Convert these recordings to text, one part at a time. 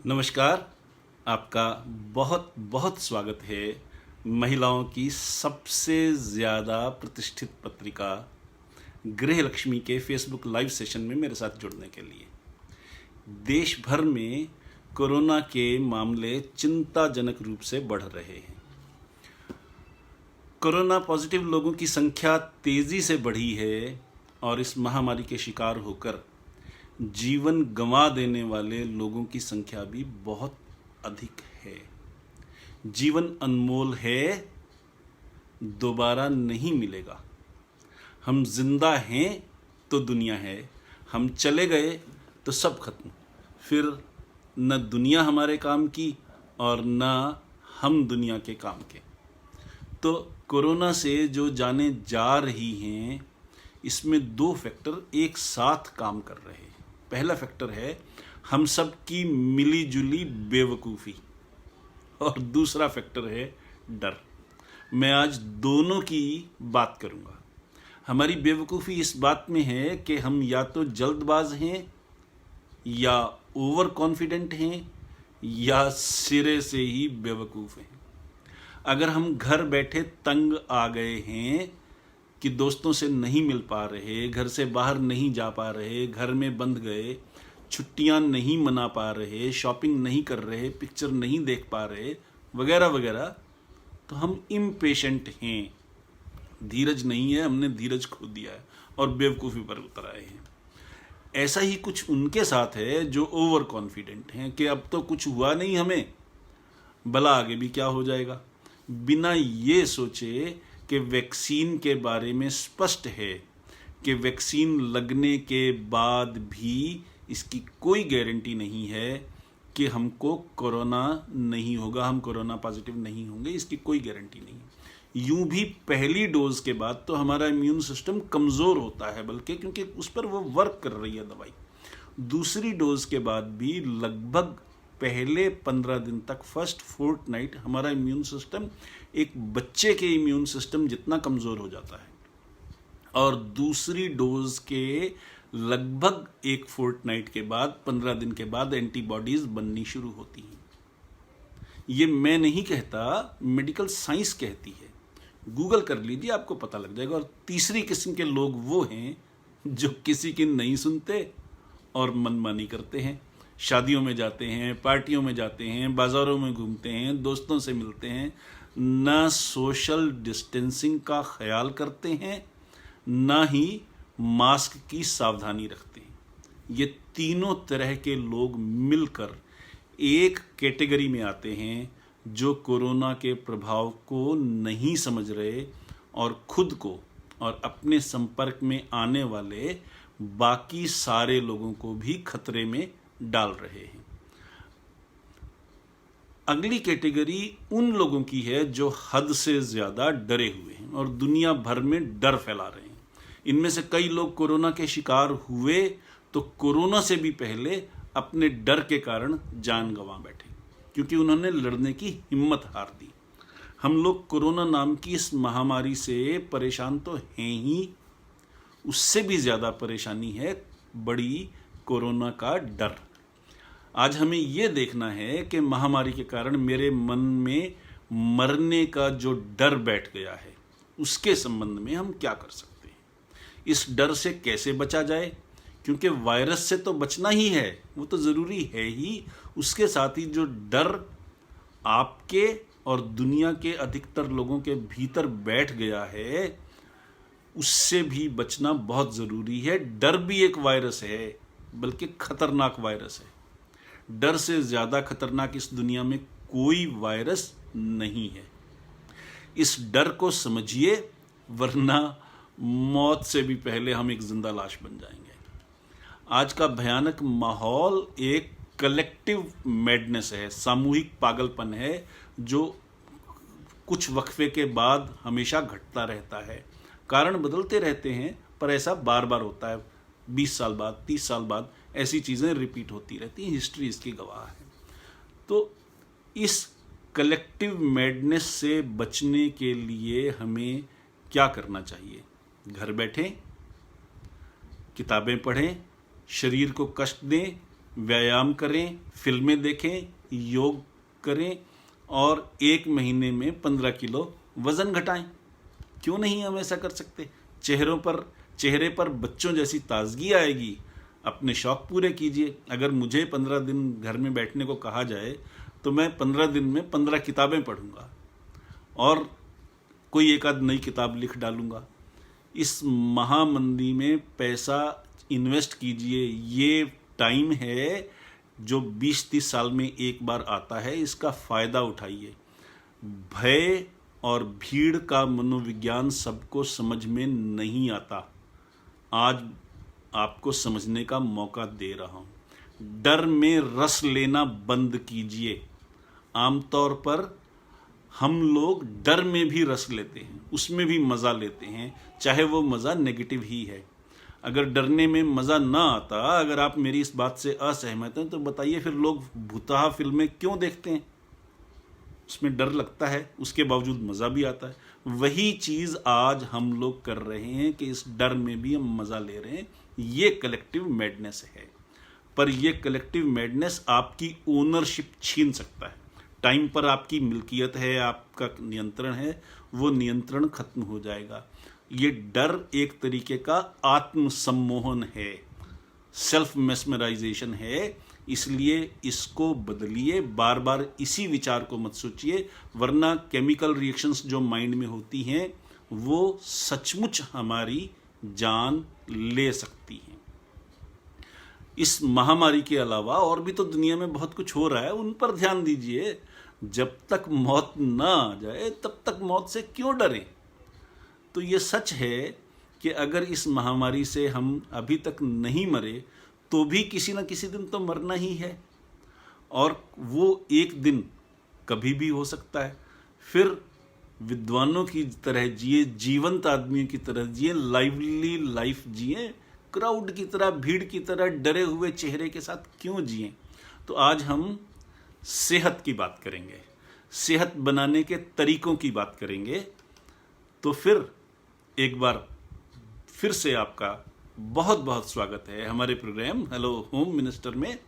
नमस्कार। आपका बहुत बहुत स्वागत है महिलाओं की सबसे ज़्यादा प्रतिष्ठित पत्रिका गृहलक्ष्मी के फेसबुक लाइव सेशन में मेरे साथ जुड़ने के लिए। देश भर में कोरोना के मामले चिंताजनक रूप से बढ़ रहे हैं। कोरोना पॉजिटिव लोगों की संख्या तेज़ी से बढ़ी है और इस महामारी के शिकार होकर जीवन गंवा देने वाले लोगों की संख्या भी बहुत अधिक है। जीवन अनमोल है, दोबारा नहीं मिलेगा। हम जिंदा हैं तो दुनिया है, हम चले गए तो सब खत्म। फिर न दुनिया हमारे काम की और न हम दुनिया के काम के। तो कोरोना से जो जाने जा रही हैं, इसमें दो फैक्टर एक साथ काम कर रहे हैं। पहला फैक्टर है हम सब की मिली जुली बेवकूफ़ी और दूसरा फैक्टर है डर। मैं आज दोनों की बात करूंगा। हमारी बेवकूफ़ी इस बात में है कि हम या तो जल्दबाज हैं या ओवर कॉन्फिडेंट हैं या सिरे से ही बेवकूफ़ हैं। अगर हम घर बैठे तंग आ गए हैं कि दोस्तों से नहीं मिल पा रहे, घर से बाहर नहीं जा पा रहे, घर में बंद गए, छुट्टियां नहीं मना पा रहे, शॉपिंग नहीं कर रहे, पिक्चर नहीं देख पा रहे, वगैरह वगैरह, तो हम इम्पेशेंट हैं। धीरज नहीं है, हमने धीरज खो दिया है और बेवकूफ़ी पर उतर आए हैं। ऐसा ही कुछ उनके साथ है जो ओवर कॉन्फिडेंट हैं कि अब तो कुछ हुआ नहीं हमें, भला आगे भी क्या हो जाएगा, बिना ये सोचे कि वैक्सीन के बारे में स्पष्ट है कि वैक्सीन लगने के बाद भी इसकी कोई गारंटी नहीं है कि हमको कोरोना नहीं होगा, हम कोरोना पॉजिटिव नहीं होंगे, इसकी कोई गारंटी नहीं। यूं भी पहली डोज के बाद तो हमारा इम्यून सिस्टम कमज़ोर होता है, बल्कि क्योंकि उस पर वो वर्क कर रही है दवाई। दूसरी डोज के बाद भी लगभग पहले 15 दिन तक, फर्स्ट फोर्टनाइट, हमारा इम्यून सिस्टम एक बच्चे के इम्यून सिस्टम जितना कमज़ोर हो जाता है और दूसरी डोज के लगभग एक फोर्टनाइट के बाद, 15 दिन के बाद एंटीबॉडीज बननी शुरू होती हैं। ये मैं नहीं कहता, मेडिकल साइंस कहती है। गूगल कर लीजिए, आपको पता लग जाएगा। और तीसरी किस्म के लोग वो हैं जो किसी की नहीं सुनते और मनमानी करते हैं। शादियों में जाते हैं, पार्टियों में जाते हैं, बाज़ारों में घूमते हैं, दोस्तों से मिलते हैं, ना सोशल डिस्टेंसिंग का ख्याल करते हैं, ना ही मास्क की सावधानी रखते हैं। ये तीनों तरह के लोग मिलकर एक कैटेगरी में आते हैं जो कोरोना के प्रभाव को नहीं समझ रहे और खुद को और अपने संपर्क में आने वाले बाकी सारे लोगों को भी खतरे में डाल रहे हैं। अगली कैटेगरी उन लोगों की है जो हद से ज़्यादा डरे हुए हैं और दुनिया भर में डर फैला रहे हैं। इनमें से कई लोग कोरोना के शिकार हुए तो कोरोना से भी पहले अपने डर के कारण जान गंवा बैठे, क्योंकि उन्होंने लड़ने की हिम्मत हार दी। हम लोग कोरोना नाम की इस महामारी से परेशान तो हैं ही, उससे भी ज़्यादा परेशानी है बड़ी कोरोना का डर। आज हमें ये देखना है कि महामारी के कारण मेरे मन में मरने का जो डर बैठ गया है, उसके संबंध में हम क्या कर सकते हैं, इस डर से कैसे बचा जाए। क्योंकि वायरस से तो बचना ही है, वो तो ज़रूरी है ही, उसके साथ ही जो डर आपके और दुनिया के अधिकतर लोगों के भीतर बैठ गया है, उससे भी बचना बहुत ज़रूरी है। डर भी एक वायरस है, बल्कि खतरनाक वायरस है। डर से ज़्यादा खतरनाक इस दुनिया में कोई वायरस नहीं है। इस डर को समझिए, वरना मौत से भी पहले हम एक जिंदा लाश बन जाएंगे। आज का भयानक माहौल एक कलेक्टिव मैडनेस है, सामूहिक पागलपन है, जो कुछ वक्फे के बाद हमेशा घटता रहता है। कारण बदलते रहते हैं, पर ऐसा बार बार होता है। 20 साल बाद, 30 साल बाद ऐसी चीज़ें रिपीट होती रहती हैं। हिस्ट्री इसकी गवाह है। तो इस कलेक्टिव मैडनेस से बचने के लिए हमें क्या करना चाहिए? घर बैठें, किताबें पढ़ें, शरीर को कष्ट दें, व्यायाम करें, फिल्में देखें, योग करें और 1 महीने में 15 किलो वजन घटाएं। क्यों नहीं हम ऐसा कर सकते? चेहरे पर बच्चों जैसी ताजगी आएगी। अपने शौक पूरे कीजिए। अगर मुझे 15 दिन घर में बैठने को कहा जाए तो मैं 15 दिन में 15 किताबें पढ़ूंगा और कोई एक आध नई किताब लिख डालूंगा। इस महामंदी में पैसा इन्वेस्ट कीजिए। ये टाइम है जो 20-30 साल में एक बार आता है, इसका फायदा उठाइए। भय और भीड़ का मनोविज्ञान सबको समझ में नहीं आता। आज आपको समझने का मौका दे रहा हूं। डर में रस लेना बंद कीजिए। आमतौर पर हम लोग डर में भी रस लेते हैं, उसमें भी मज़ा लेते हैं, चाहे वो मज़ा नेगेटिव ही है। अगर डरने में मज़ा ना आता, अगर आप मेरी इस बात से असहमत हैं तो बताइए फिर लोग भूतहा फिल्में क्यों देखते हैं? उसमें डर लगता है, उसके बावजूद मज़ा भी आता है। वही चीज़ आज हम लोग कर रहे हैं कि इस डर में भी हम मज़ा ले रहे हैं। ये कलेक्टिव मैडनेस है। पर ये कलेक्टिव मैडनेस आपकी ओनरशिप छीन सकता है। टाइम पर आपकी मिल्कियत है, आपका नियंत्रण है, वो नियंत्रण खत्म हो जाएगा। ये डर एक तरीके का आत्मसम्मोहन है, सेल्फ मेस्मराइजेशन है। इसलिए इसको बदलिए। बार बार इसी विचार को मत सोचिए, वरना केमिकल रिएक्शंस जो माइंड में होती हैं वो सचमुच हमारी जान ले सकती हैं। इस महामारी के अलावा और भी तो दुनिया में बहुत कुछ हो रहा है, उन पर ध्यान दीजिए। जब तक मौत ना आ जाए तब तक मौत से क्यों डरें? तो ये सच है कि अगर इस महामारी से हम अभी तक नहीं मरे तो भी किसी न किसी दिन तो मरना ही है, और वो एक दिन कभी भी हो सकता है। फिर विद्वानों की तरह जिए, जीवंत आदमियों की तरह जिए, लाइवली लाइफ जिए। क्राउड की तरह, भीड़ की तरह डरे हुए चेहरे के साथ क्यों जिए? तो आज हम सेहत की बात करेंगे, सेहत बनाने के तरीकों की बात करेंगे। तो फिर एक बार फिर से आपका बहुत बहुत स्वागत है हमारे प्रोग्राम हेलो होम मिनिस्टर में।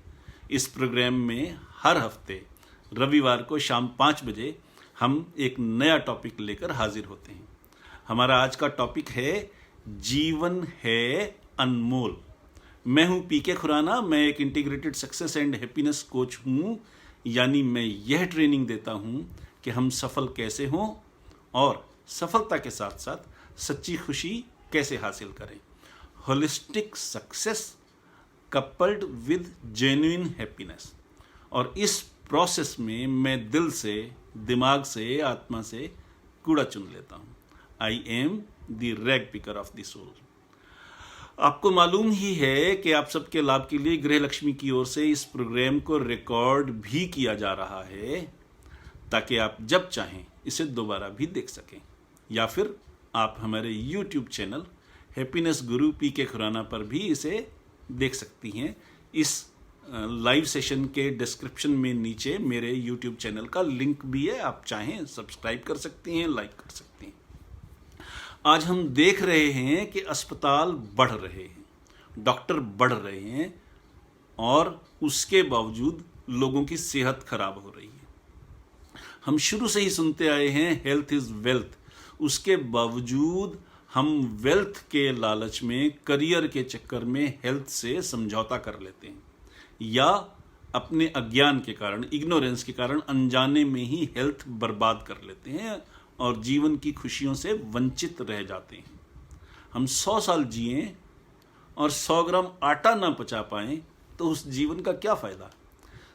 इस प्रोग्राम में हर हफ्ते रविवार को शाम 5 बजे हम एक नया टॉपिक लेकर हाजिर होते हैं। हमारा आज का टॉपिक है जीवन है अनमोल। मैं हूं पीके खुराना। मैं एक integrated success and happiness coach हूं। यानी मैं यह ट्रेनिंग देता हूं कि हम सफल कैसे हों और सफलता के साथ साथ सच्ची खुशी कैसे हासिल करें। Holistic success coupled with genuine happiness. और इस प्रोसेस में मैं दिल से, दिमाग से, आत्मा से कूड़ा चुन लेता हूं। I am the rag picker of the soul. आपको मालूम ही है कि आप सबके लाभ के लिए गृह लक्ष्मी की ओर से इस प्रोग्राम को रिकॉर्ड भी किया जा रहा है, ताकि आप जब चाहें इसे दोबारा भी देख सकें, या फिर आप हमारे YouTube चैनल हैप्पीनेस गुरु पीके खुराना पर भी इसे देख सकती हैं। इस लाइव सेशन के डिस्क्रिप्शन में नीचे मेरे YouTube चैनल का लिंक भी है, आप चाहें सब्सक्राइब कर सकती हैं, लाइक कर सकती हैं। आज हम देख रहे हैं कि अस्पताल बढ़ रहे हैं, डॉक्टर बढ़ रहे हैं, और उसके बावजूद लोगों की सेहत खराब हो रही है। हम शुरू से ही सुनते आए हैं हेल्थ इज वेल्थ। उसके बावजूद हम वेल्थ के लालच में, करियर के चक्कर में हेल्थ से समझौता कर लेते हैं, या अपने अज्ञान के कारण, इग्नोरेंस के कारण अनजाने में ही हेल्थ बर्बाद कर लेते हैं और जीवन की खुशियों से वंचित रह जाते हैं। हम 100 साल जिए और 100 ग्राम आटा ना पचा पाएं तो उस जीवन का क्या फायदा?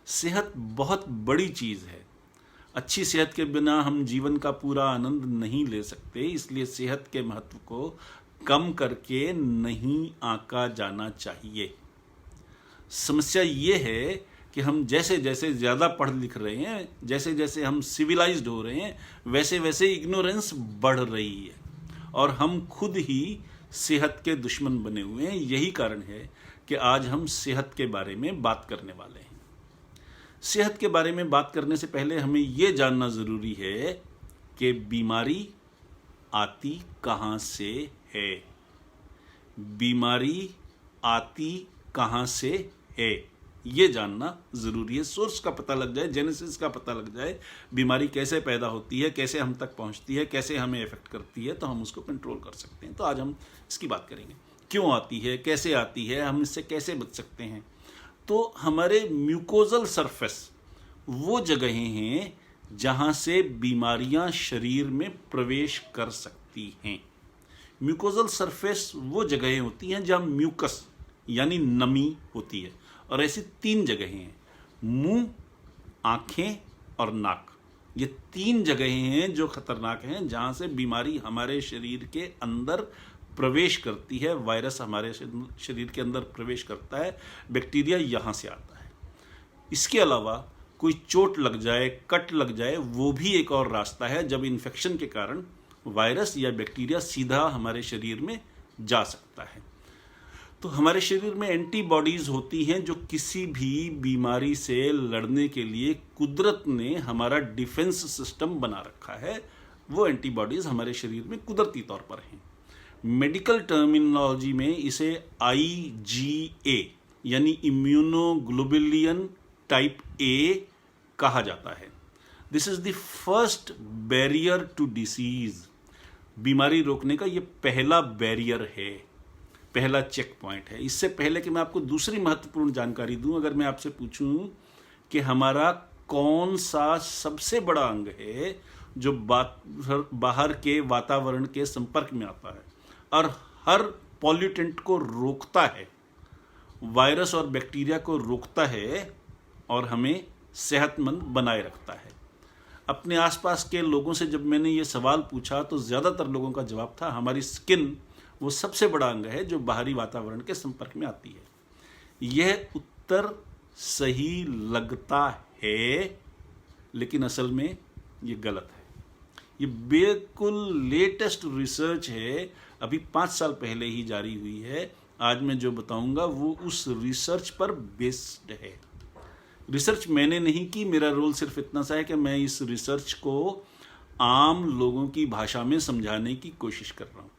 सेहत बहुत बड़ी चीज़ है। अच्छी सेहत के बिना हम जीवन का पूरा आनंद नहीं ले सकते। इसलिए सेहत के महत्व को कम करके नहीं आंका जाना चाहिए। समस्या ये है कि हम जैसे जैसे ज़्यादा पढ़ लिख रहे हैं, जैसे जैसे हम सिविलाइज्ड हो रहे हैं, वैसे वैसे इग्नोरेंस बढ़ रही है और हम खुद ही सेहत के दुश्मन बने हुए हैं। यही कारण है कि आज हम सेहत के बारे में बात करने वाले हैं। सेहत के बारे में बात करने से पहले हमें यह जानना ज़रूरी है कि बीमारी आती कहाँ से है। बीमारी आती कहाँ से है? ये जानना ज़रूरी है। सोर्स का पता लग जाए, जेनेसिस का पता लग जाए, बीमारी कैसे पैदा होती है, कैसे हम तक पहुंचती है, कैसे हमें इफेक्ट करती है, तो हम उसको कंट्रोल कर सकते हैं। तो आज हम इसकी बात करेंगे, क्यों आती है, कैसे आती है, हम इससे कैसे बच सकते हैं। तो हमारे म्यूकोजल सरफेस वो जगहें हैं जहाँ से बीमारियाँ शरीर में प्रवेश कर सकती हैं। म्यूकोजल सरफेस वो जगहें होती हैं जहाँ म्यूकस यानी नमी होती है, और ऐसी 3 जगहें हैं, मुंह, आँखें और नाक। ये 3 जगहें हैं जो खतरनाक हैं, जहाँ से बीमारी हमारे शरीर के अंदर प्रवेश करती है, वायरस हमारे शरीर के अंदर प्रवेश करता है, बैक्टीरिया यहाँ से आता है। इसके अलावा कोई चोट लग जाए, कट लग जाए, वो भी एक और रास्ता है जब इन्फेक्शन के कारण वायरस या बैक्टीरिया सीधा हमारे शरीर में जा सकता है। तो हमारे शरीर में एंटीबॉडीज़ होती हैं जो किसी भी बीमारी से लड़ने के लिए कुदरत ने हमारा डिफेंस सिस्टम बना रखा है। वो एंटीबॉडीज़ हमारे शरीर में कुदरती तौर पर हैं। मेडिकल टर्मिनोलॉजी में इसे IgA यानी इम्यूनोग्लोबुलिन टाइप A कहा जाता है। This is the first barrier to disease. बीमारी रोकने का ये पहला बैरियर है, पहला चेक पॉइंट है। इससे पहले कि मैं आपको दूसरी महत्वपूर्ण जानकारी दूं, अगर मैं आपसे पूछूं कि हमारा कौन सा सबसे बड़ा अंग है जो बाहर के वातावरण के संपर्क में आता है और हर पॉल्यूटेंट को रोकता है, वायरस और बैक्टीरिया को रोकता है और हमें सेहतमंद बनाए रखता है। अपने आसपास के लोगों से जब मैंने ये सवाल पूछा तो ज़्यादातर लोगों का जवाब था हमारी स्किन वो सबसे बड़ा अंग है जो बाहरी वातावरण के संपर्क में आती है। यह उत्तर सही लगता है, लेकिन असल में ये गलत है। ये बिल्कुल लेटेस्ट रिसर्च है, अभी 5 साल पहले ही जारी हुई है। आज मैं जो बताऊंगा वो उस रिसर्च पर बेस्ड है। रिसर्च मैंने नहीं की, मेरा रोल सिर्फ इतना सा है कि मैं इस रिसर्च को आम लोगों की भाषा में समझाने की कोशिश कर रहा हूँ।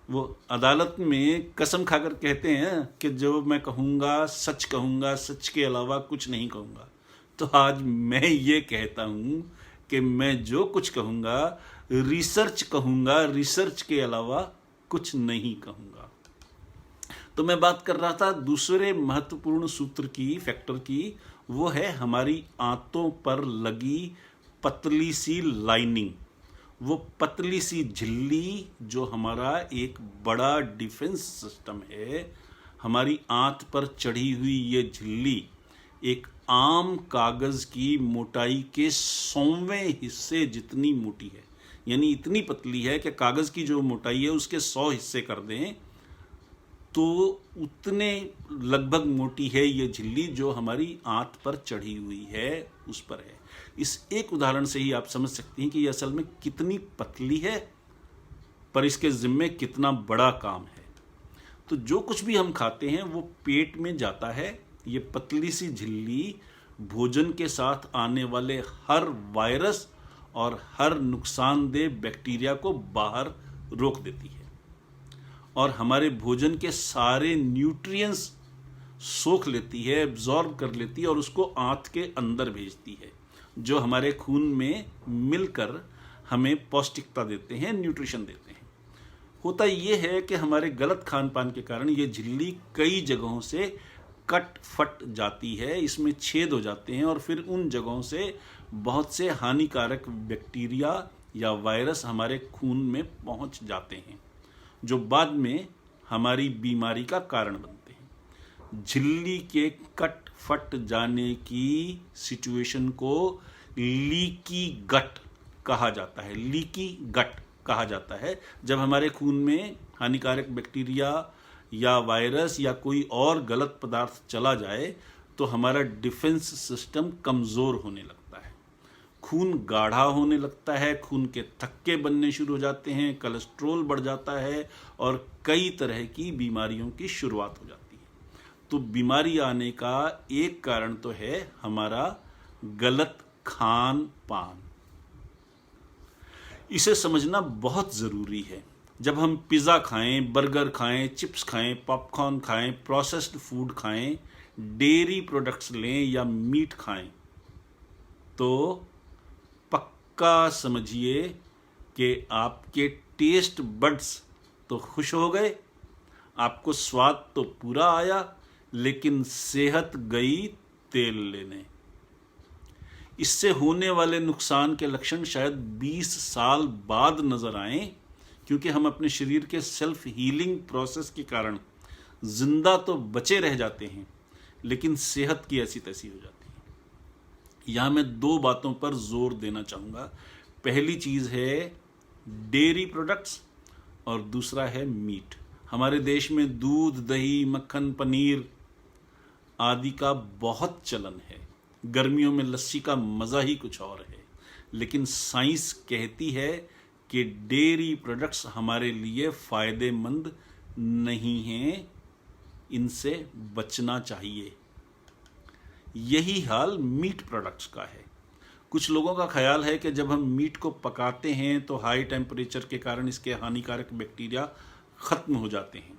वो अदालत में कसम खाकर कहते हैं कि जो मैं कहूँगा सच कहूँगा, सच के अलावा कुछ नहीं कहूँगा। तो आज मैं ये कहता हूँ कि मैं जो कुछ कहूँगा रिसर्च कहूँगा, रिसर्च के अलावा कुछ नहीं कहूँगा। तो मैं बात कर रहा था दूसरे महत्वपूर्ण सूत्र की, फैक्टर की। वो है हमारी आंतों पर लगी पतली सी लाइनिंग, वो पतली सी झिल्ली जो हमारा एक बड़ा डिफेंस सिस्टम है। हमारी आंत पर चढ़ी हुई ये झिल्ली एक आम कागज की मोटाई के 100वें हिस्से जितनी मोटी है, यानी इतनी पतली है कि कागज की जो मोटाई है उसके 100 हिस्से कर दें तो उतने लगभग मोटी है ये झिल्ली जो हमारी आंत पर चढ़ी हुई है, उस पर है। इस एक उदाहरण से ही आप समझ सकते हैं कि ये असल में कितनी पतली है, पर इसके जिम्मे कितना बड़ा काम है। तो जो कुछ भी हम खाते हैं वो पेट में जाता है। ये पतली सी झिल्ली भोजन के साथ आने वाले हर वायरस और हर नुकसानदेह बैक्टीरिया को बाहर रोक देती है और हमारे भोजन के सारे न्यूट्रिएंट्स सोख लेती है, एब्जॉर्ब कर लेती है और उसको आंत के अंदर भेजती है, जो हमारे खून में मिलकर हमें पौष्टिकता देते हैं, न्यूट्रिशन देते हैं। होता ये है कि हमारे गलत खान पान के कारण ये झिल्ली कई जगहों से कट फट जाती है, इसमें छेद हो जाते हैं और फिर उन जगहों से बहुत से हानिकारक बैक्टीरिया या वायरस हमारे खून में पहुंच जाते हैं, जो बाद में हमारी बीमारी का कारण बनते हैं। झिल्ली के कट फट जाने की सिचुएशन को लीकी गट कहा जाता है। लीकी गट कहा जाता है जब हमारे खून में हानिकारक बैक्टीरिया या वायरस या कोई और गलत पदार्थ चला जाए तो हमारा डिफेंस सिस्टम कमज़ोर होने लगता है, खून गाढ़ा होने लगता है, खून के थक्के बनने शुरू हो जाते हैं, कोलेस्ट्रॉल बढ़ जाता है और कई तरह की बीमारियों की शुरुआत हो जाती है। तो बीमारी आने का एक कारण तो है हमारा गलत खान पान। इसे समझना बहुत ज़रूरी है। जब हम पिज़्ज़ा खाएं, बर्गर खाएं, चिप्स खाएं, पॉपकॉर्न खाएं, प्रोसेस्ड फूड खाएं, डेयरी प्रोडक्ट्स लें या मीट खाएं तो पक्का समझिए कि आपके टेस्ट बड्स तो खुश हो गए, आपको स्वाद तो पूरा आया, लेकिन सेहत गई तेल लेने। इससे होने वाले नुकसान के लक्षण शायद 20 साल बाद नजर आएं, क्योंकि हम अपने शरीर के सेल्फ हीलिंग प्रोसेस के कारण जिंदा तो बचे रह जाते हैं, लेकिन सेहत की ऐसी तैसी हो जाती है। यहां मैं 2 बातों पर जोर देना चाहूंगा। पहली चीज है डेयरी प्रोडक्ट्स और दूसरा है मीट। हमारे देश में दूध, दही, मक्खन, पनीर आदि का बहुत चलन है। गर्मियों में लस्सी का मजा ही कुछ और है, लेकिन साइंस कहती है कि डेयरी प्रोडक्ट्स हमारे लिए फायदेमंद नहीं हैं, इनसे बचना चाहिए। यही हाल मीट प्रोडक्ट्स का है। कुछ लोगों का ख्याल है कि जब हम मीट को पकाते हैं तो हाई टेम्परेचर के कारण इसके हानिकारक बैक्टीरिया खत्म हो जाते हैं।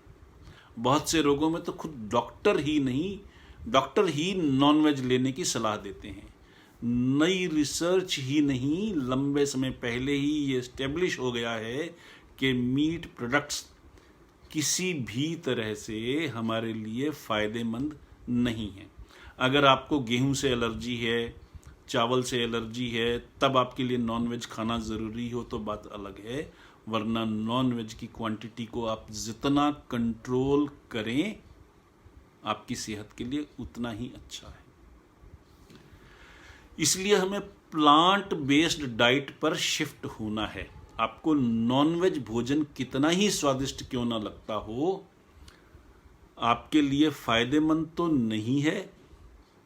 बहुत से रोगों में तो खुद डॉक्टर ही नॉनवेज लेने की सलाह देते हैं। नई रिसर्च ही नहीं, लंबे समय पहले ही ये एस्टेब्लिश हो गया है कि मीट प्रोडक्ट्स किसी भी तरह से हमारे लिए फायदेमंद नहीं है। अगर आपको गेहूं से एलर्जी है, चावल से एलर्जी है, तब आपके लिए नॉनवेज खाना ज़रूरी हो तो बात अलग है, वरना नॉनवेज की क्वांटिटी को आप जितना कंट्रोल करें आपकी सेहत के लिए उतना ही अच्छा है। इसलिए हमें प्लांट बेस्ड डाइट पर शिफ्ट होना है। आपको नॉनवेज भोजन कितना ही स्वादिष्ट क्यों ना लगता हो, आपके लिए फायदेमंद तो नहीं है,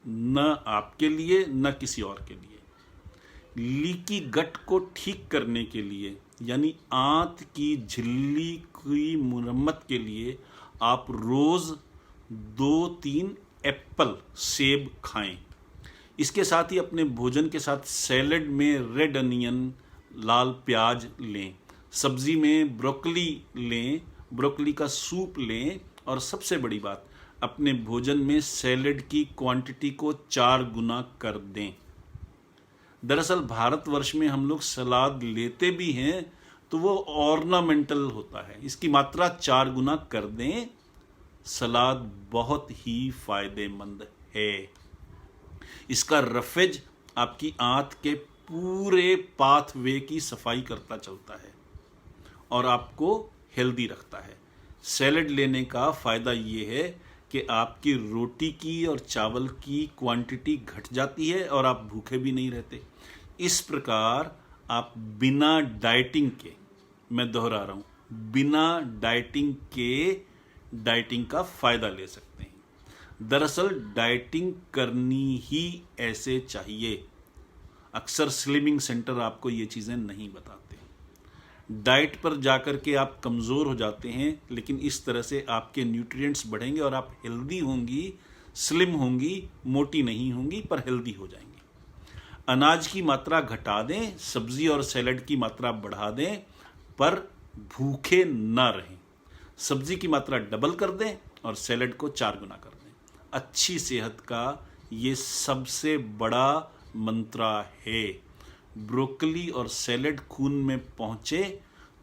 न आपके लिए न किसी और के लिए। लीकी गट को ठीक करने के लिए, यानी आंत की झिल्ली की मुरम्मत के लिए आप रोज 2-3 एप्पल, सेब खाएं। इसके साथ ही अपने भोजन के साथ सैलेड में रेड अनियन, लाल प्याज लें, सब्जी में ब्रोकली लें, ब्रोकली का सूप लें, और सबसे बड़ी बात, अपने भोजन में सैलेड की क्वांटिटी को 4 गुना कर दें। दरअसल भारतवर्ष में हम लोग सलाद लेते भी हैं तो वो ऑर्नामेंटल होता है, इसकी मात्रा 4 गुना कर दें। सलाद बहुत ही फायदेमंद है। इसका रफेज आपकी आंत के पूरे पाथवे की सफाई करता चलता है और आपको हेल्दी रखता है। सैलेड लेने का फायदा ये है कि आपकी रोटी की और चावल की क्वांटिटी घट जाती है और आप भूखे भी नहीं रहते। इस प्रकार आप बिना डाइटिंग के, मैं दोहरा रहा हूं, बिना डाइटिंग के डाइटिंग का फायदा ले सकते हैं। दरअसल डाइटिंग करनी ही ऐसे चाहिए। अक्सर स्लिमिंग सेंटर आपको ये चीज़ें नहीं बताते। डाइट पर जाकर के आप कमज़ोर हो जाते हैं, लेकिन इस तरह से आपके न्यूट्रिएंट्स बढ़ेंगे और आप हेल्दी होंगी, स्लिम होंगी, मोटी नहीं होंगी, पर हेल्दी हो जाएंगी। अनाज की मात्रा घटा दें, सब्जी और सैलेड की मात्रा बढ़ा दें, पर भूखे ना रहें। सब्जी की मात्रा डबल कर दें और सैलेड को 4 गुना कर दें। अच्छी सेहत का ये सबसे बड़ा मंत्रा है। ब्रोकली और सैलेड खून में पहुंचे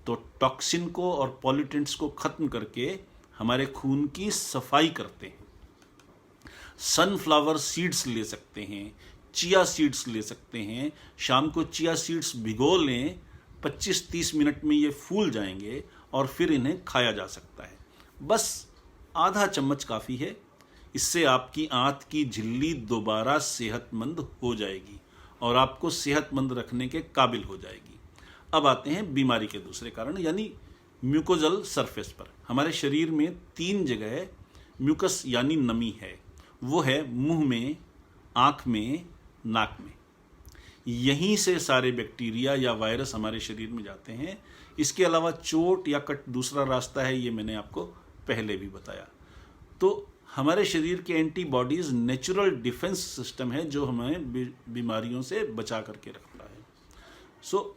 तो टॉक्सिन को और पॉल्यूटेंट्स को खत्म करके हमारे खून की सफाई करते हैं। सनफ्लावर सीड्स ले सकते हैं, चिया सीड्स ले सकते हैं। शाम को चिया सीड्स भिगो लें, 25-30 मिनट में ये फूल जाएंगे और फिर इन्हें खाया जा सकता है। बस आधा चम्मच काफ़ी है। इससे आपकी आंत की झिल्ली दोबारा सेहतमंद हो जाएगी और आपको सेहतमंद रखने के काबिल हो जाएगी। अब आते हैं बीमारी के दूसरे कारण, यानी म्यूकोजल सरफेस पर। हमारे शरीर में 3 जगह म्यूकस यानी नमी है। वो है मुंह में, आँख में, नाक में। यहीं से सारे बैक्टीरिया या वायरस हमारे शरीर में जाते हैं। इसके अलावा चोट या कट दूसरा रास्ता है, ये मैंने आपको पहले भी बताया। तो हमारे शरीर के एंटीबॉडीज नेचुरल डिफेंस सिस्टम है जो हमें बीमारियों से बचा करके रखता है। सो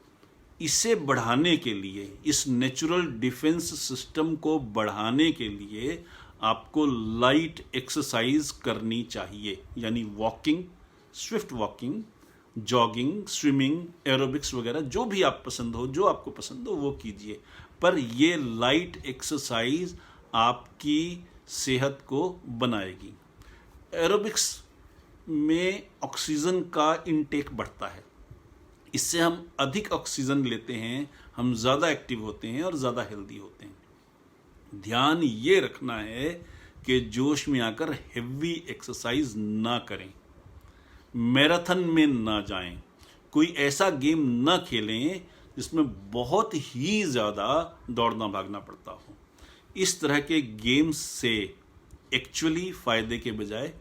इसे बढ़ाने के लिए, इस नेचुरल डिफेंस सिस्टम को बढ़ाने के लिए आपको लाइट एक्सरसाइज करनी चाहिए, यानी walking, Swift walking, jogging, swimming, aerobics वगैरह जो भी आप पसंद हो, जो आपको पसंद हो वो कीजिए। पर ये लाइट एक्सरसाइज आपकी सेहत को बनाएगी। एरोबिक्स में ऑक्सीजन का इनटेक बढ़ता है, इससे हम अधिक ऑक्सीजन लेते हैं, हम ज़्यादा एक्टिव होते हैं और ज़्यादा हेल्दी होते हैं। ध्यान ये रखना है कि जोश में आकर हेवी एक्सरसाइज ना करें, मैराथन में ना जाएं, कोई ऐसा गेम ना खेलें जिसमें बहुत ही ज़्यादा दौड़ना भागना पड़ता हो। इस तरह के गेम्स से एक्चुअली फ़ायदे के बजाय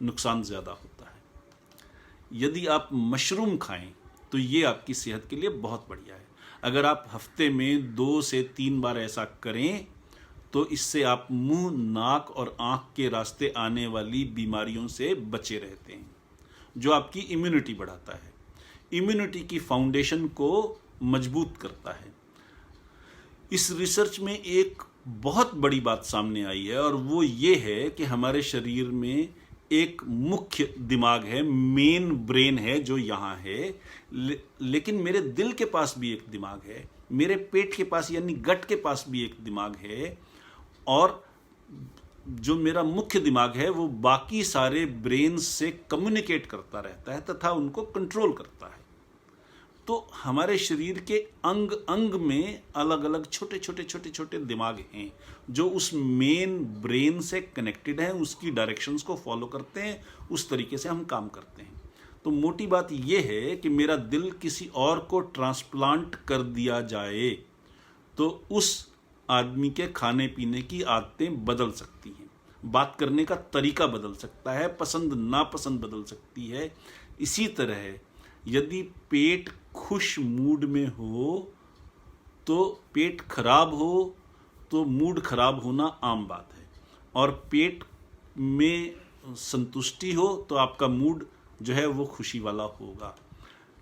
नुकसान ज़्यादा होता है। यदि आप मशरूम खाएं तो ये आपकी सेहत के लिए बहुत बढ़िया है। अगर आप हफ्ते में 2 से 3 बार ऐसा करें तो इससे आप मुंह, नाक और आँख के रास्ते आने वाली बीमारियों से बचे रहते हैं, जो आपकी इम्यूनिटी बढ़ाता है, इम्यूनिटी की फाउंडेशन को मजबूत करता है। इस रिसर्च में एक बहुत बड़ी बात सामने आई है और वो ये है कि हमारे शरीर में एक मुख्य दिमाग है, मेन ब्रेन है जो यहाँ है, लेकिन मेरे दिल के पास भी एक दिमाग है, मेरे पेट के पास यानी गट के पास भी एक दिमाग है, और जो मेरा मुख्य दिमाग है वो बाकी सारे ब्रेन से कम्युनिकेट करता रहता है तथा उनको कंट्रोल करता है। तो हमारे शरीर के अंग अंग में अलग अलग छोटे छोटे छोटे छोटे दिमाग हैं जो उस मेन ब्रेन से कनेक्टेड हैं, उसकी डायरेक्शंस को फॉलो करते हैं, उस तरीके से हम काम करते हैं। तो मोटी बात यह है कि मेरा दिल किसी और को ट्रांसप्लांट कर दिया जाए तो उस आदमी के खाने पीने की आदतें बदल सकती हैं, बात करने का तरीका बदल सकता है, पसंद नापसंद बदल सकती है। इसी तरह यदि पेट खुश मूड में हो तो पेट खराब हो तो मूड खराब होना आम बात है, और पेट में संतुष्टि हो तो आपका मूड जो है वो खुशी वाला होगा।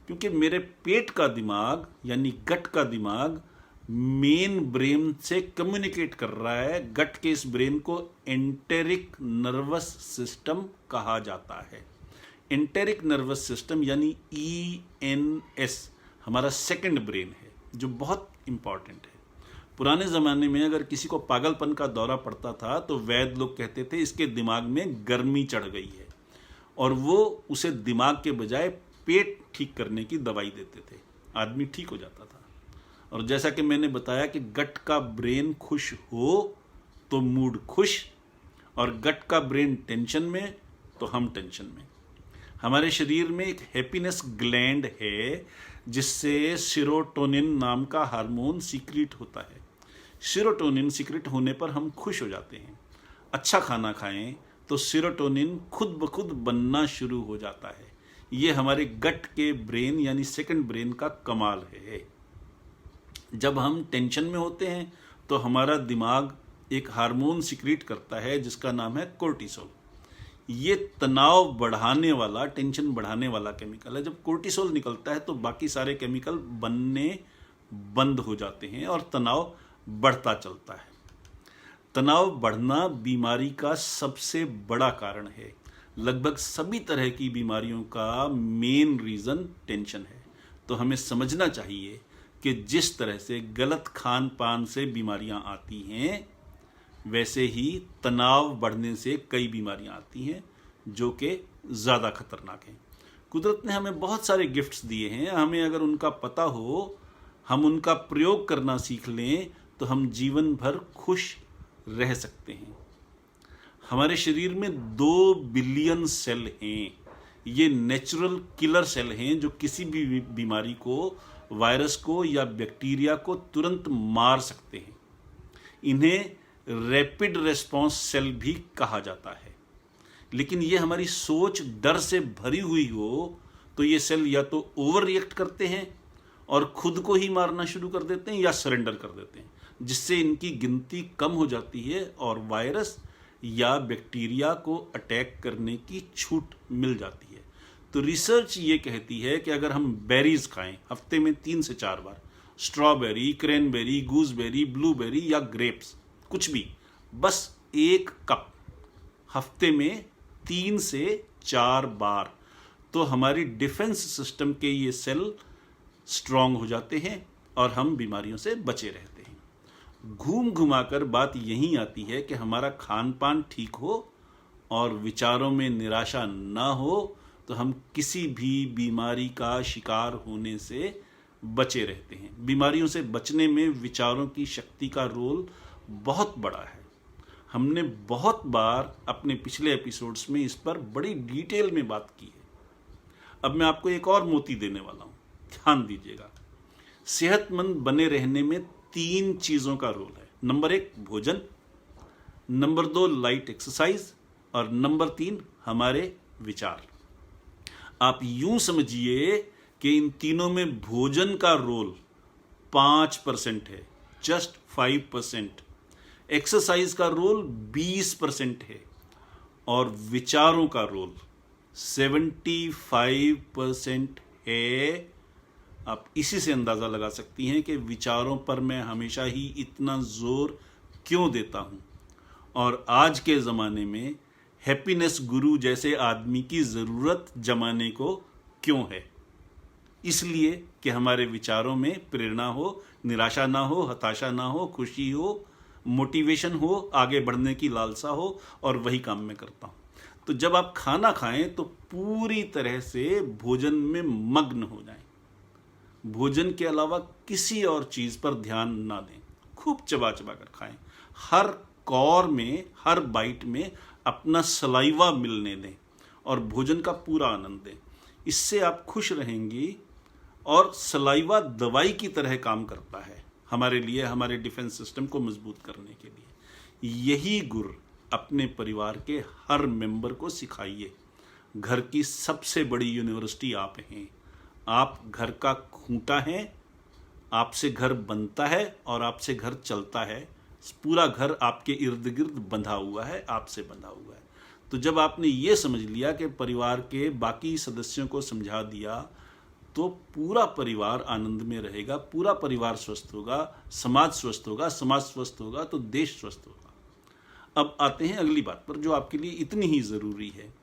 क्योंकि मेरे पेट का दिमाग यानी गट का दिमाग मेन ब्रेन से कम्युनिकेट कर रहा है। गट के इस ब्रेन को एंटेरिक नर्वस सिस्टम कहा जाता है। एंटेरिक नर्वस सिस्टम यानी ENS हमारा सेकंड ब्रेन है जो बहुत इंपॉर्टेंट है। पुराने ज़माने में अगर किसी को पागलपन का दौरा पड़ता था तो वैद्य लोग कहते थे इसके दिमाग में गर्मी चढ़ गई है, और वो उसे दिमाग के बजाय पेट ठीक करने की दवाई देते थे, आदमी ठीक हो जाता था। और जैसा कि मैंने बताया कि गट का ब्रेन खुश हो तो मूड खुश, और गट का ब्रेन टेंशन में तो हम टेंशन में। हमारे शरीर में एक हैप्पीनेस ग्लैंड है जिससे सीरोटोनिन नाम का हार्मोन सीक्रेट होता है। सीरोटोनिन सीक्रेट होने पर हम खुश हो जाते हैं। अच्छा खाना खाएं तो सीरोटोनिन खुद ब खुद बनना शुरू हो जाता है। ये हमारे गट के ब्रेन यानी सेकंड ब्रेन का कमाल है। जब हम टेंशन में होते हैं तो हमारा दिमाग एक हार्मोन सीक्रेट करता है जिसका नाम है कोर्टिसोल। ये तनाव बढ़ाने वाला, टेंशन बढ़ाने वाला केमिकल है। जब कोर्टिसोल निकलता है तो बाकी सारे केमिकल बनने बंद हो जाते हैं और तनाव बढ़ता चलता है। तनाव बढ़ना बीमारी का सबसे बड़ा कारण है। लगभग सभी तरह की बीमारियों का मेन रीज़न टेंशन है। तो हमें समझना चाहिए कि जिस तरह से गलत खान पान से बीमारियां आती हैं वैसे ही तनाव बढ़ने से कई बीमारियां आती हैं जो कि ज़्यादा खतरनाक हैं। कुदरत ने हमें बहुत सारे गिफ्ट्स दिए हैं, हमें अगर उनका पता हो, हम उनका प्रयोग करना सीख लें तो हम जीवन भर खुश रह सकते हैं। हमारे शरीर में 2 बिलियन सेल हैं। ये नेचुरल किलर सेल हैं जो किसी भी बीमारी को, वायरस को या बैक्टीरिया को तुरंत मार सकते हैं। इन्हें रैपिड रेस्पॉन्स सेल भी कहा जाता है। लेकिन ये हमारी सोच डर से भरी हुई हो तो ये सेल या तो ओवर रिएक्ट करते हैं और खुद को ही मारना शुरू कर देते हैं या सरेंडर कर देते हैं, जिससे इनकी गिनती कम हो जाती है और वायरस या बैक्टीरिया को अटैक करने की छूट मिल जाती है। तो रिसर्च ये कहती है कि अगर हम बेरीज खाएं हफ्ते में 3 से 4 बार, स्ट्रॉबेरी, क्रैनबेरी, गूसबेरी, ब्लूबेरी या ग्रेप्स, कुछ भी, बस 1 कप हफ्ते में 3 से 4 बार, तो हमारी डिफेंस सिस्टम के ये सेल स्ट्रांग हो जाते हैं और हम बीमारियों से बचे रहते हैं। घूम घुमाकर बात यही आती है कि हमारा खान पान ठीक हो और विचारों में निराशा ना हो, तो हम किसी भी बीमारी का शिकार होने से बचे रहते हैं। बीमारियों से बचने में विचारों की शक्ति का रोल बहुत बड़ा है। हमने बहुत बार अपने पिछले एपिसोड्स में इस पर बड़ी डिटेल में बात की है। अब मैं आपको एक और मोती देने वाला हूं, ध्यान दीजिएगा। सेहतमंद बने रहने में 3 चीजों का रोल है। नंबर 1 भोजन, नंबर 2 लाइट एक्सरसाइज और नंबर 3 हमारे विचार। आप यूं समझिए कि इन तीनों में भोजन का रोल 5% है, जस्ट 5%। एक्सरसाइज का रोल 20% है और विचारों का रोल 75% है। आप इसी से अंदाजा लगा सकती हैं कि विचारों पर मैं हमेशा ही इतना जोर क्यों देता हूं और आज के ज़माने में हैप्पीनेस गुरु जैसे आदमी की ज़रूरत ज़माने को क्यों है। इसलिए कि हमारे विचारों में प्रेरणा हो, निराशा ना हो, हताशा ना हो, खुशी हो, मोटिवेशन हो, आगे बढ़ने की लालसा हो, और वही काम मैं करता हूं। तो जब आप खाना खाएं तो पूरी तरह से भोजन में मग्न हो जाएं। भोजन के अलावा किसी और चीज पर ध्यान ना दें। खूब चबा चबा कर खाएं। हर कौर में, हर बाइट में अपना सलाइवा मिलने दें और भोजन का पूरा आनंद दें। इससे आप खुश रहेंगी और सलाइवा दवाई की तरह काम करता है हमारे लिए, हमारे डिफेंस सिस्टम को मजबूत करने के लिए। यही गुर अपने परिवार के हर मेंबर को सिखाइए। घर की सबसे बड़ी यूनिवर्सिटी आप हैं। आप घर का खूंटा हैं। आपसे घर बनता है और आपसे घर चलता है। पूरा घर आपके इर्द गिर्द बंधा हुआ है, आपसे बंधा हुआ है। तो जब आपने ये समझ लिया कि परिवार के बाकी सदस्यों को समझा दिया, तो पूरा परिवार आनंद में रहेगा, पूरा परिवार स्वस्थ होगा, समाज स्वस्थ होगा, समाज स्वस्थ होगा तो देश स्वस्थ होगा। अब आते हैं अगली बात पर जो आपके लिए इतनी ही ज़रूरी है।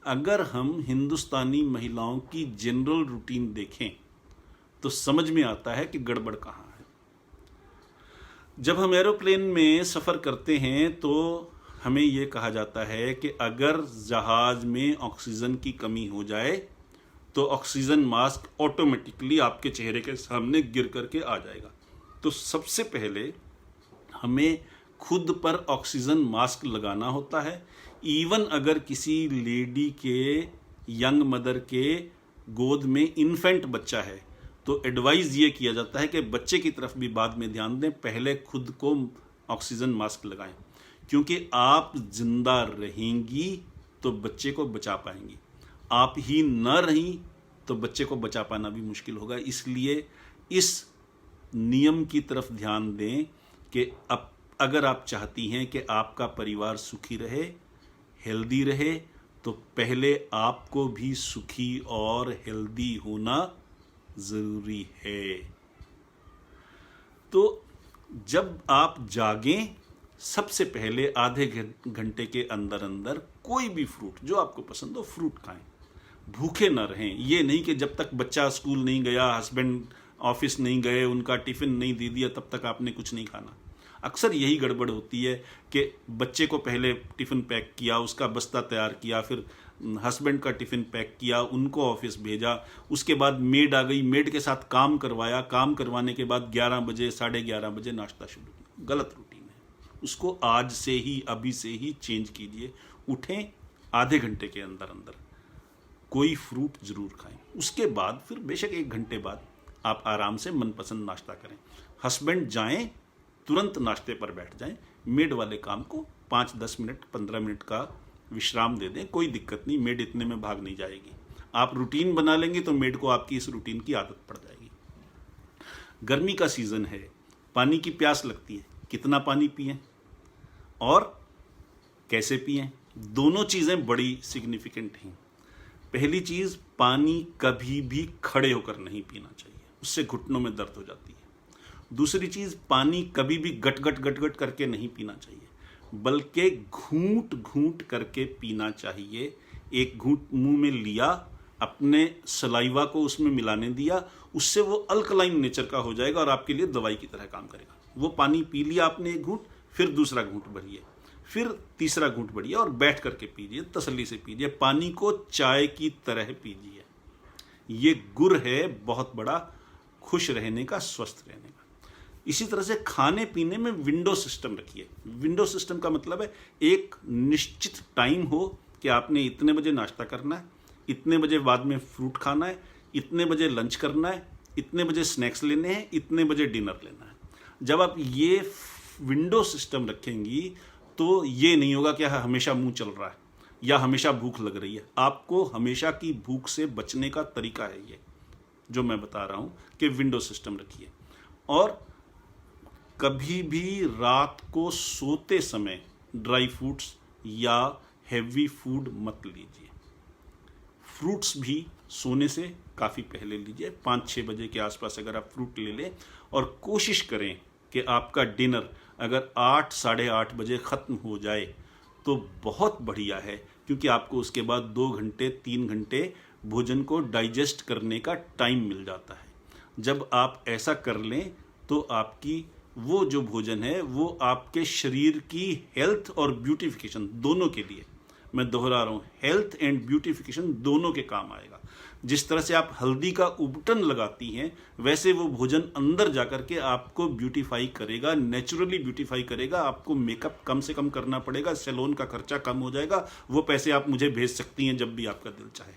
अगर हम हिंदुस्तानी महिलाओं की जनरल रूटीन देखें तो समझ में आता है कि गड़बड़ कहाँ है। जब हम एरोप्लेन में सफ़र करते हैं तो हमें यह कहा जाता है कि अगर जहाज़ में ऑक्सीजन की कमी हो जाए तो ऑक्सीजन मास्क ऑटोमेटिकली आपके चेहरे के सामने गिर करके आ जाएगा। तो सबसे पहले हमें खुद पर ऑक्सीजन मास्क लगाना होता है। इवन अगर किसी लेडी के, यंग मदर के गोद में इन्फेंट बच्चा है तो एडवाइस ये किया जाता है कि बच्चे की तरफ भी बाद में ध्यान दें, पहले खुद को ऑक्सीजन मास्क लगाएं, क्योंकि आप जिंदा रहेंगी तो बच्चे को बचा पाएंगी। आप ही न रहीं तो बच्चे को बचा पाना भी मुश्किल होगा। इसलिए इस नियम की तरफ ध्यान दें कि अब अगर आप चाहती हैं कि आपका परिवार सुखी रहे, हेल्दी रहे, तो पहले आपको भी सुखी और हेल्दी होना ज़रूरी है। तो जब आप जागें, सबसे पहले आधे घंटे के अंदर अंदर कोई भी फ्रूट जो आपको पसंद हो फ्रूट खाएं। भूखे ना रहें। ये नहीं कि जब तक बच्चा स्कूल नहीं गया, हस्बैंड ऑफिस नहीं गए, उनका टिफ़िन नहीं दे दिया, तब तक आपने कुछ नहीं खाना। अक्सर यही गड़बड़ होती है कि बच्चे को पहले टिफ़िन पैक किया, उसका बस्ता तैयार किया, फिर हस्बैंड का टिफ़िन पैक किया, उनको ऑफिस भेजा, उसके बाद मेड आ गई, मेड के साथ काम करवाया, काम करवाने के बाद 11 बजे 11:30 बजे नाश्ता शुरू किया। गलत रूटीन है। उसको आज से ही, अभी से ही चेंज कीजिए। उठें, आधे घंटे के अंदर अंदर कोई फ्रूट जरूर खाएं। उसके बाद फिर बेशक 1 घंटे बाद आप आराम से मनपसंद नाश्ता करें। हस्बैंड जाएं, तुरंत नाश्ते पर बैठ जाएं। मेड वाले काम को 5-10 मिनट, 15 मिनट का विश्राम दे दें। कोई दिक्कत नहीं, मेड इतने में भाग नहीं जाएगी। आप रूटीन बना लेंगे तो मेड को आपकी इस रूटीन की आदत पड़ जाएगी। गर्मी का सीजन है, पानी की प्यास लगती है, कितना पानी पिएं और कैसे पिएं, दोनों चीज़ें बड़ी सिग्निफिकेंट हैं। पहली चीज़, पानी कभी भी खड़े होकर नहीं पीना चाहिए, उससे घुटनों में दर्द हो जाती है। दूसरी चीज़, पानी कभी भी गट गट करके नहीं पीना चाहिए। बल्कि घूंट घूंट करके पीना चाहिए। एक घूंट मुंह में लिया, अपने सलाइवा को उसमें मिलाने दिया, उससे वो अल्कलाइन नेचर का हो जाएगा और आपके लिए दवाई की तरह काम करेगा। वो पानी पी लिया आपने एक घूंट, फिर दूसरा घूंट भरिए, फिर तीसरा घूंट भरिए और बैठ करके पीजिए, तसल्ली से पीजिए। पानी को चाय की तरह पीजिए। ये गुर है बहुत बड़ा खुश रहने का, स्वस्थ रहने का। इसी तरह से खाने पीने में विंडो सिस्टम रखिए। विंडो सिस्टम का मतलब है एक निश्चित टाइम हो कि आपने इतने बजे नाश्ता करना है, इतने बजे बाद में फ्रूट खाना है, इतने बजे लंच करना है, इतने बजे स्नैक्स लेने हैं, इतने बजे डिनर लेना है। जब आप ये विंडो सिस्टम रखेंगी तो ये नहीं होगा कि हमेशा मुंह चल रहा है या हमेशा भूख लग रही है। आपको हमेशा की भूख से बचने का तरीका है ये जो मैं बता रहा हूं कि विंडो सिस्टम रखिए। और कभी भी रात को सोते समय ड्राई फ्रूट्स या हैवी फूड मत लीजिए। फ्रूट्स भी सोने से काफ़ी पहले लीजिए। 5-6 बजे के आसपास अगर आप फ्रूट ले लें और कोशिश करें कि आपका डिनर अगर 8 साढ़े 8 बजे ख़त्म हो जाए तो बहुत बढ़िया है, क्योंकि आपको उसके बाद 2 घंटे 3 घंटे भोजन को डाइजेस्ट करने का टाइम मिल जाता है। जब आप ऐसा कर लें तो आपकी वो जो भोजन है वो आपके शरीर की हेल्थ और ब्यूटिफिकेशन दोनों के लिए, मैं दोहरा रहा हूँ, हेल्थ एंड ब्यूटिफिकेशन दोनों के काम आएगा। जिस तरह से आप हल्दी का उबटन लगाती हैं वैसे वो भोजन अंदर जाकर के आपको ब्यूटीफाई करेगा, नेचुरली ब्यूटीफाई करेगा। आपको मेकअप कम से कम करना पड़ेगा, सैलून का खर्चा कम हो जाएगा। वो पैसे आप मुझे भेज सकती हैं जब भी आपका दिल चाहे।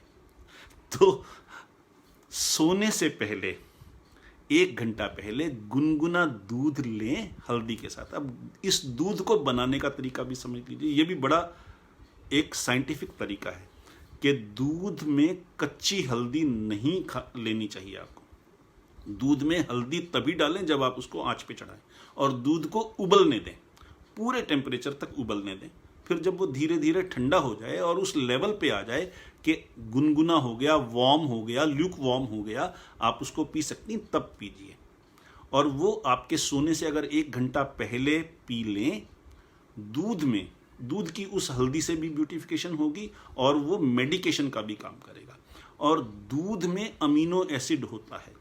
तो सोने से पहले 1 घंटा पहले गुनगुना दूध लें हल्दी के साथ। अब इस दूध को बनाने का तरीका भी समझ लीजिए। ये भी बड़ा एक साइंटिफिक तरीका है कि दूध में कच्ची हल्दी नहीं लेनी चाहिए आपको। दूध में हल्दी तभी डालें जब आप उसको आंच पे चढ़ाएं और दूध को उबलने दें, पूरे टेम्परेचर तक उबलने दें। फिर जब वो धीरे धीरे ठंडा हो जाए और उस लेवल पे आ जाए कि गुनगुना हो गया, वार्म हो गया, ल्यूक वार्म हो गया, आप उसको पी सकती हैं, तब पीजिए। और वो आपके सोने से अगर 1 घंटा पहले पी लें, दूध की उस हल्दी से भी ब्यूटिफिकेशन होगी और वो मेडिकेशन का भी काम करेगा। और दूध में अमीनो एसिड होता है,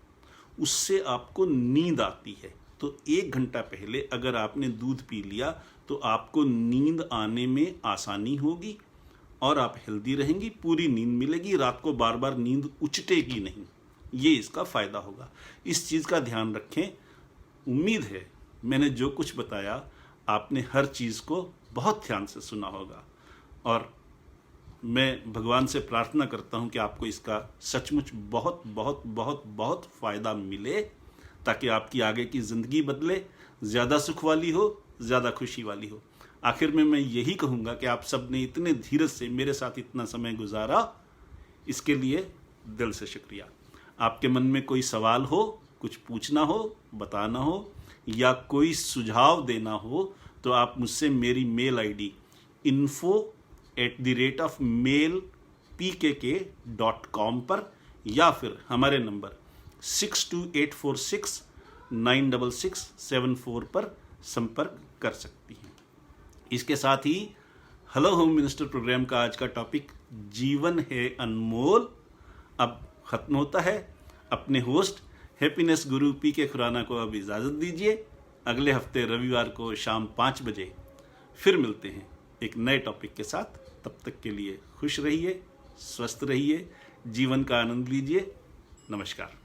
उससे आपको नींद आती है। तो 1 घंटा पहले अगर आपने दूध पी लिया तो आपको नींद आने में आसानी होगी और आप हेल्दी रहेंगी, पूरी नींद मिलेगी, रात को बार बार नींद उचटेगी नहीं। ये इसका फ़ायदा होगा। इस चीज़ का ध्यान रखें। उम्मीद है मैंने जो कुछ बताया आपने हर चीज़ को बहुत ध्यान से सुना होगा और मैं भगवान से प्रार्थना करता हूं कि आपको इसका सचमुच बहुत बहुत बहुत बहुत फ़ायदा मिले, ताकि आपकी आगे की ज़िंदगी बदले, ज़्यादा सुख वाली हो, ज़्यादा खुशी वाली हो। आखिर में मैं यही कहूँगा कि आप सब ने इतने धीरज से मेरे साथ इतना समय गुजारा, इसके लिए दिल से शुक्रिया। आपके मन में कोई सवाल हो, कुछ पूछना हो, बताना हो या कोई सुझाव देना हो तो आप मुझसे मेरी मेल आईडी info@mailpkk.com पर या फिर हमारे नंबर 6284696674 पर संपर्क कर सकती हैं। इसके साथ ही हेलो होम मिनिस्टर प्रोग्राम का आज का टॉपिक जीवन है अनमोल अब खत्म होता है। अपने होस्ट हैप्पीनेस गुरु PK खुराना को अब इजाज़त दीजिए। अगले हफ्ते रविवार को शाम 5 बजे फिर मिलते हैं एक नए टॉपिक के साथ। तब तक के लिए खुश रहिए, स्वस्थ रहिए, जीवन का आनंद लीजिए। नमस्कार।